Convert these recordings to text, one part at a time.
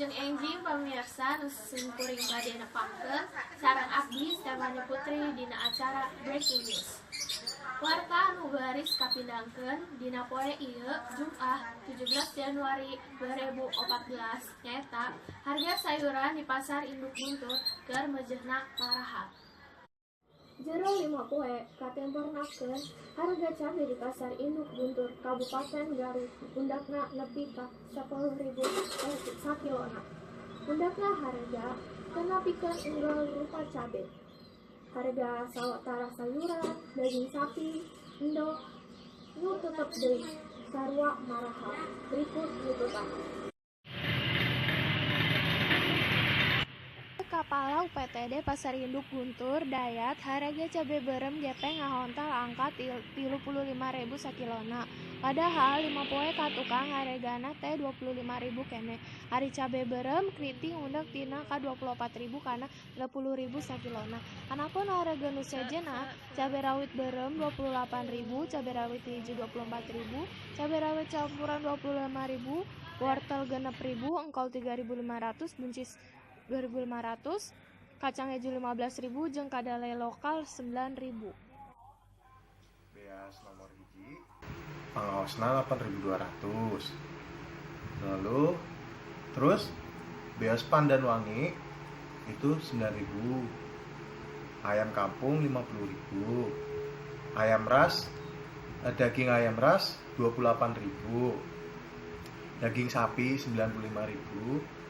Wilujeng enjing pamirsa nu simkuring bade nepangkeun sareng abdi Stefani Putri dina acara Breaking News. Warta anu garis kapindangkeun dina poe ieu Jumat 17 Januari 2014 nyaeta harga sayuran di pasar induk Guntur keur meujeuhna paraha. Jero 5 poe katempornakeun harga cabai di pasar induk Guntur Kabupaten Garut pundakna nepi ka 10.000 sakilona. Pundakna harga kenapikeun unggal rupa cabai. Harga sawatara sayuran, daging sapi, endog, nu tetep deui sarua maraha. Berikut liputan. Kepala UPTD Pasar Induk Guntur Dayat harga cabai berem gepeng ngahontal angka 35.000 sakilona. Padahal 5 poe ka tukang haregana teh 25.000 kene. Hari cabai berem kriting undak tina ka 24.000 kana 30.000 sakilona. Anapun harga nu sejenna cabai rawit berem 28.000, cabai rawit hiji 24.000, cabai rawit campuran 25.000, wortel 6.000, engkol 3.500, buncis 2.500, kacang hijau 15.000, jeung kadale lokal 9.000. Beas nomor hiji pangaosna 8.200. Lalu terus beas pandan wangi itu 9.000. Ayam kampung 50.000. Ayam ras daging ayam ras 28.000. Daging sapi 95.000.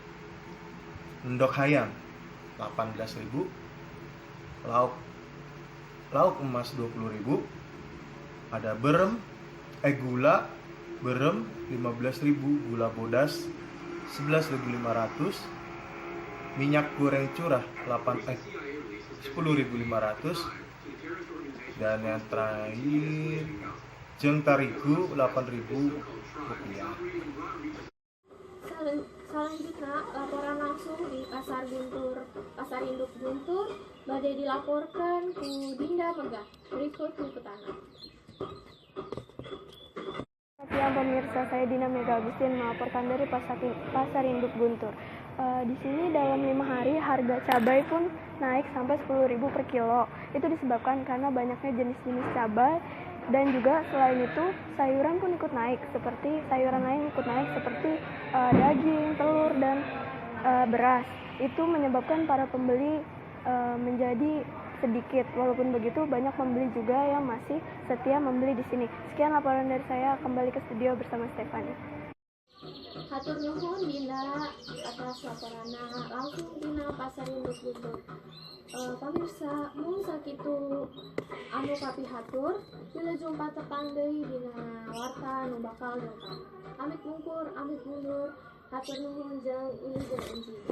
Endog hayam 18.000, lauk emas 20.000, ada gula berem 15.000, gula bodas 11.500, minyak goreng curah 10.500, dan yang terakhir jeung tarigu 8.000 rupiah. Selanjutnya, laporan langsung di Pasar Induk Guntur bade dilaporkan ku Dinda Megah. Berikut liputanna. Siang pemirsa, saya Dinda Megah Agustin melaporkan dari Pasar Induk Guntur. Di sini dalam 5 hari harga cabai pun naik sampai 10.000 per kilo. Itu disebabkan karena banyaknya jenis-jenis cabai. Dan juga selain itu sayuran pun ikut naik, seperti sayuran lain ikut naik seperti daging, telur, dan beras. Itu menyebabkan para pembeli menjadi sedikit. Walaupun begitu banyak pembeli juga yang masih setia membeli di sini. Sekian laporan dari saya, kembali ke studio bersama Stefani. Hatur nuhun Dinda atas laporanna langsung dina Pasar Induk Guntur. Pamirsa, mun sakitu anu kapihatur, wilujeng patepang deui dina warta nu bakal datang. Amit mungkur, amit mundur, hatur nuhun jeung wilujeng enjing.